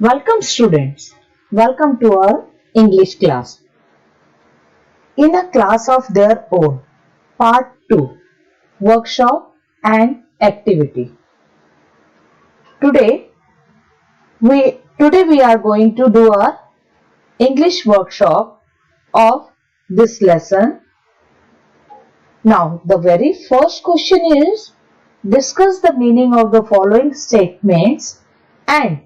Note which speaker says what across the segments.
Speaker 1: Welcome students. Welcome to our English class. In a class of their own, part 2, workshop and activity. Today we are going to do our English workshop of this lesson. Now the very first question is, discuss the meaning of the following statements and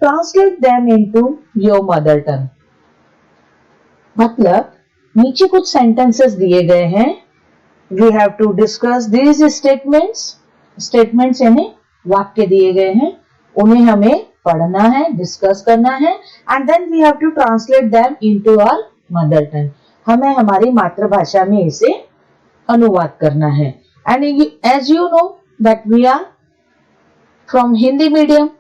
Speaker 1: translate them into your mother tongue. मतलब नीचे कुछ sentences दिए गए हैं, we have to discuss these statements यानी वाक्य दिए गए हैं, उन्हें हमें पढ़ना है, डिस्कस करना है and then we have to translate them into our mother tongue. हमें हमारी मातृभाषा में इसे अनुवाद करना है। And as you know that we are from Hindi medium,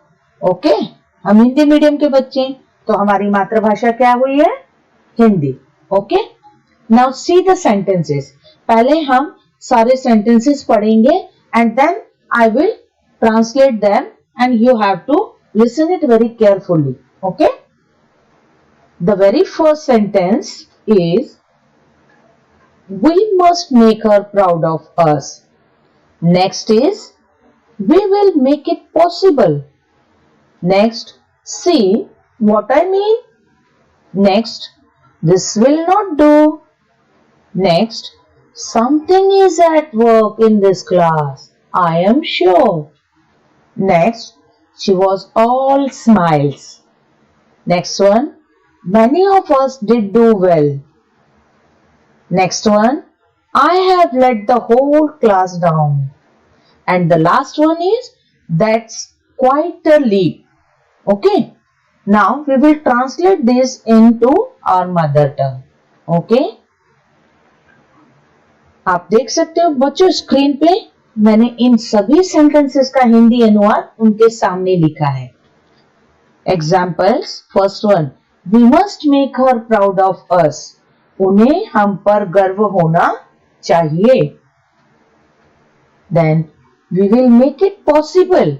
Speaker 1: okay, हम हिंदी मीडियम के बच्चे हैं, तो हमारी मातृभाषा क्या हुई है? Hindi. Okay, now see the sentences. पहले हम सारे सेंटेंसेस पढ़ेंगे and then I will translate them and you have to listen it very carefully. Okay, the very first sentence is, we must make her proud of us. Next is, we will make it possible. Next, see what I mean. Next, this will not do. Next, something is at work in this class, I am sure. Next, she was all smiles. Next one, many of us did do well. Next one, I have let the whole class down. And the last one is, that's quite a leap. Okay, now we will translate this into our mother tongue. Okay, आप देख सकते हो बच्चों screen पे मैंने इन सभी sentences का हिंदी अनुवाद उनके सामने लिखा है। Examples, first one, we must make her proud of us. उन्हें हम पर गर्व होना चाहिए। Then we will make it possible,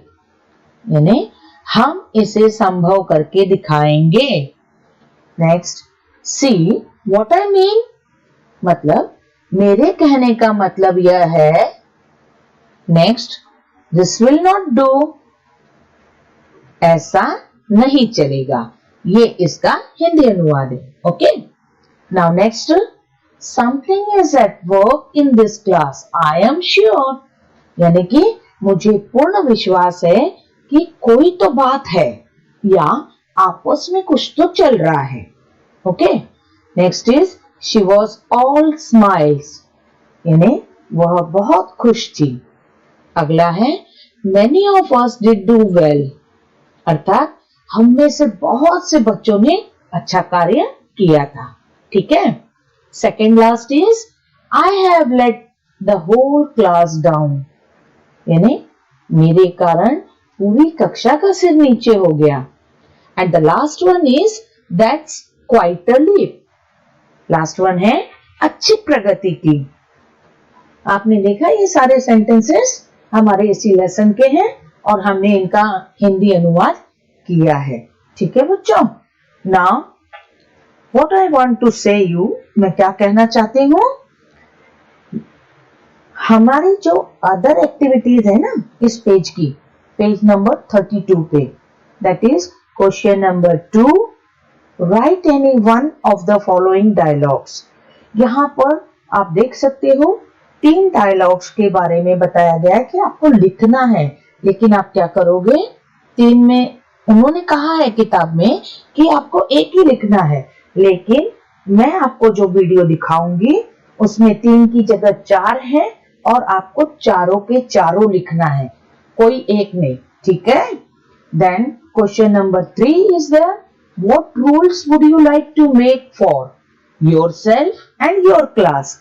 Speaker 1: यानी हम इसे संभव करके दिखाएंगे। Next, see what I mean, मतलब मेरे कहने का मतलब यह है। Next, this will not do, ऐसा नहीं चलेगा। ये इसका हिंदी अनुवाद है। Okay, now next, something is at work in this class, I am sure, यानी कि मुझे पूर्ण विश्वास है कि कोई तो बात है या आपस में कुछ तो चल रहा है। Okay, next is, she was all smiles, यानी वह बहुत खुश थी। अगला है, many of us did do well, अर्थात हम में से बहुत से बच्चों ने अच्छा कार्य किया था। ठीक है। Second last is, I have let the whole class down, यानी मेरे कारण पूरी कक्षा का सिर नीचे हो गया। And the last one is, that's quite a leap, last one है अच्छी प्रगति की। आपने देखा ये सारे सेंटेंसेस हमारे इसी लेसन के हैं और हमने इनका हिंदी अनुवाद किया है। ठीक है बच्चों, now what I want to say you, मैं क्या कहना चाहती हूँ, हमारी जो अदर एक्टिविटीज है ना इस पेज की, पेज नंबर 32 पे, that is question number 2, right any one of the following dialogues. यहाँ पर आप देख सकते हो 3 डायलॉग्स के बारे में बताया गया है कि आपको लिखना है, लेकिन आप क्या करोगे, 3 में उन्होंने कहा है किताब में कि आपको एक ही लिखना है, लेकिन मैं आपको जो वीडियो दिखाऊंगी उसमें 3 की जगह 4 है और आपको चारों के चारों लिखना है, कोई एक नहीं। ठीक है। Then question number 3 is there, what rules would you like to make for yourself and your class.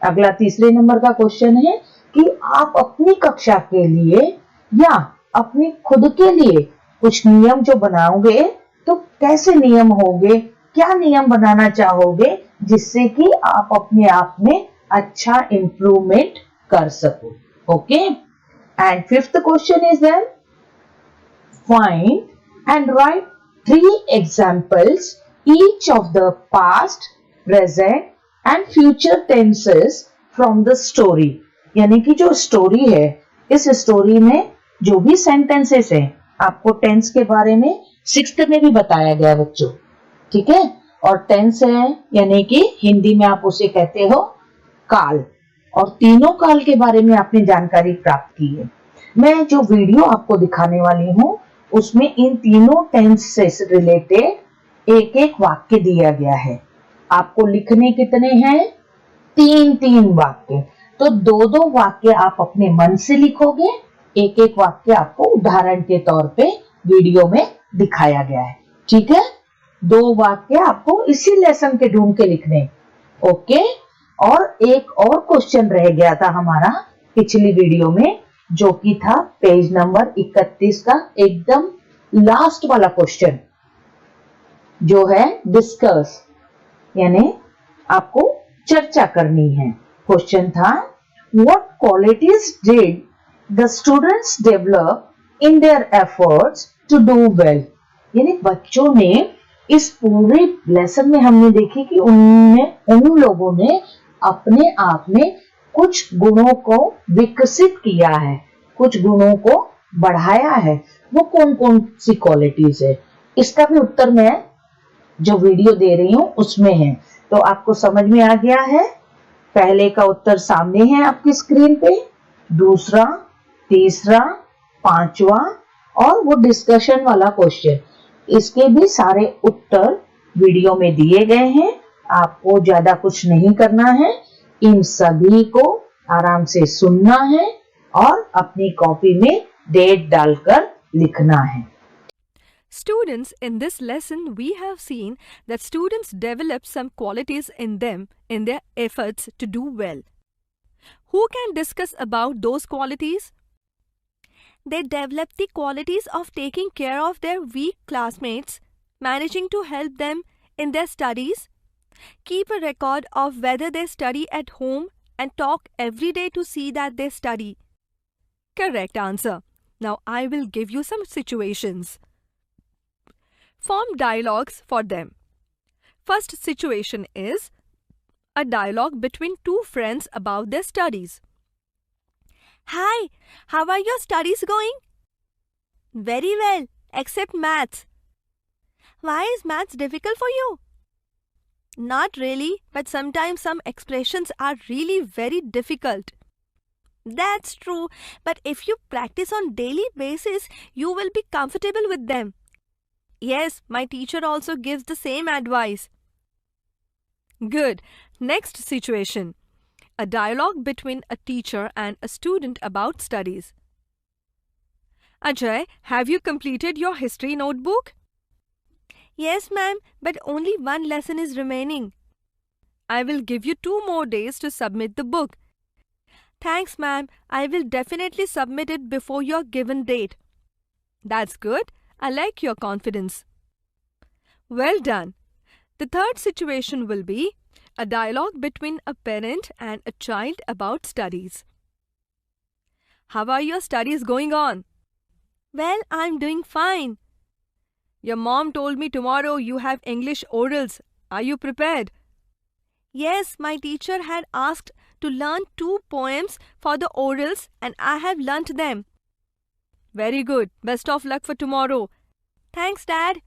Speaker 1: अगला तीसरे नंबर का क्वेश्चन है कि आप अपनी कक्षा के लिए या अपने खुद के लिए कुछ नियम जो बनाओगे तो कैसे नियम होंगे, क्या नियम बनाना चाहोगे जिससे कि आप अपने आप में अच्छा इंप्रूवमेंट कर सको। Okay, and fifth question is there, find and write 3 examples each of the past, present and future tenses from the story. यानी कि जो स्टोरी है, इस स्टोरी में जो भी सेंटेंसेस हैं, आपको टेंस के बारे में 6th में भी बताया गया बच्चों, ठीक है। और टेंस है यानी कि हिंदी में आप उसे कहते हो काल, और तीनों काल के बारे में आपने जानकारी प्राप्त की है। मैं जो वीडियो आपको दिखाने वाली हूँ उसमें इन तीनों टेंस से रिलेटेड एक एक वाक्य दिया गया है। आपको लिखने कितने हैं? 3-3 वाक्य। तो 2-2 वाक्य आप अपने मन से लिखोगे, एक एक वाक्य आपको उदाहरण के तौर पे वीडियो में दिखाया गया है, ठीक है। 2 वाक्य आपको इसी लेसन के ढूंढ के लिखने, ओके। और एक और क्वेश्चन रह गया था हमारा पिछली वीडियो में, जो कि था पेज नंबर 31 का एकदम लास्ट वाला क्वेश्चन, जो है डिस्कस, यानी आपको चर्चा करनी है। क्वेश्चन था what qualities did the students develop in their efforts to do well. यानी बच्चों ने इस पूरे लेसन में हमने देखी कि उन लोगों ने अपने आप में कुछ गुणों को विकसित किया है, कुछ गुणों को बढ़ाया है। वो कौन कौन सी क्वालिटीज है, इसका भी उत्तर मैं जो वीडियो दे रही हूं उसमें है। तो आपको समझ में आ गया है? पहले का उत्तर सामने है आपकी स्क्रीन पे, दूसरा, तीसरा, पांचवा और वो डिस्कशन वाला क्वेश्चन, इसके भी सारे उत्तर वीडियो में दिए गए हैं। आपको ज्यादा कुछ नहीं करना है, इन सभी को आराम से सुनना है और अपनी कॉपी में डेट डालकर लिखना है।
Speaker 2: Students, in this lesson, we have seen that students develop some qualities in them in their efforts to do well. Who can discuss about those qualities? They develop the qualities of taking care of their weak classmates, managing to help them in their studies, keep a record of whether they study at home and talk every day to see that they study. Correct answer. Now I will give you some situations. Form dialogues for them. First situation is a dialogue between two friends about their studies. Hi, how are your studies going? Very well, except maths. Why is maths difficult for you? Not really, but sometimes some expressions are really very difficult. That's true, but if you practice on daily basis, you will be comfortable with them. Yes, my teacher also gives the same advice. Good. Next situation. A dialogue between a teacher and a student about studies. Ajay, have you completed your history notebook? Yes, ma'am, but only one lesson is remaining. I will give you 2 more days to submit the book. Thanks, ma'am. I will definitely submit it before your given date. That's good. I like your confidence. Well done. The third situation will be a dialogue between a parent and a child about studies. How are your studies going on? Well, I'm doing fine. Your mom told me tomorrow you have English orals. Are you prepared? Yes, my teacher had asked to learn 2 poems for the orals and I have learnt them. Very good. Best of luck for tomorrow. Thanks, Dad.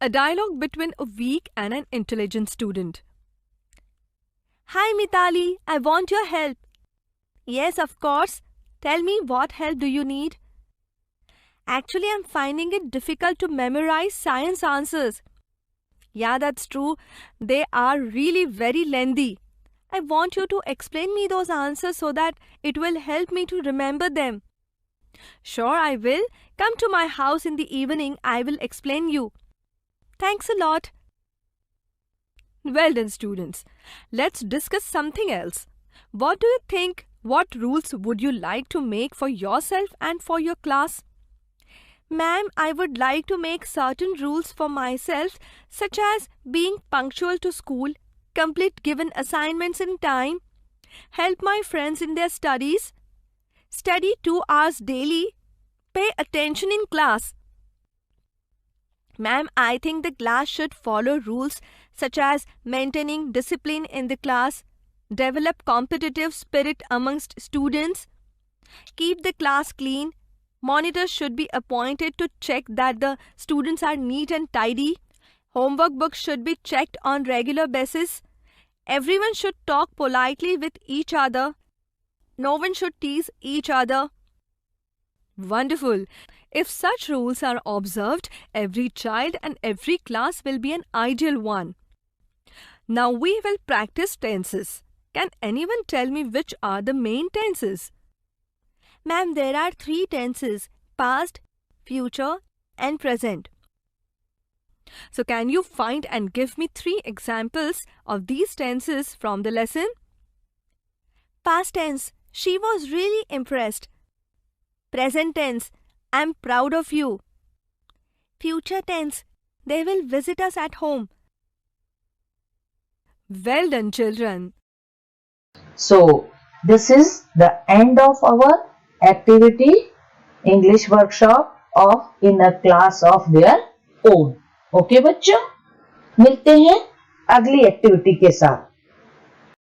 Speaker 2: A dialogue between a weak and an intelligent student. Hi, Mitali. I want your help. Yes, of course. Tell me, what help do you need? Actually, I'm finding it difficult to memorize science answers. Yeah, that's true. They are really very lengthy. I want you to explain me those answers so that it will help me to remember them. Sure, I will. Come to my house in the evening. I will explain you. Thanks a lot. Well done, students. Let's discuss something else. What do you think? What rules would you like to make for yourself and for your class? Ma'am, I would like to make certain rules for myself, such as being punctual to school, complete given assignments in time, help my friends in their studies, study 2 hours daily, pay attention in class. Ma'am, I think the class should follow rules such as maintaining discipline in the class, develop competitive spirit amongst students, keep the class clean. Monitors should be appointed to check that the students are neat and tidy. Homework books should be checked on regular basis. Everyone should talk politely with each other. No one should tease each other. Wonderful. If such rules are observed, every child and every class will be an ideal one. Now we will practice tenses. Can anyone tell me which are the main tenses? Ma'am, there are 3 tenses: past, future and present. So can you find and give me 3 examples of these tenses from the lesson? Past tense, she was really impressed. Present tense, I'm proud of you. Future tense, they will visit us at home. Well done, children.
Speaker 1: So, this is the end of our activity English workshop of in a class of their own. Okay बच्चों, मिलते हैं अगली activity के साथ.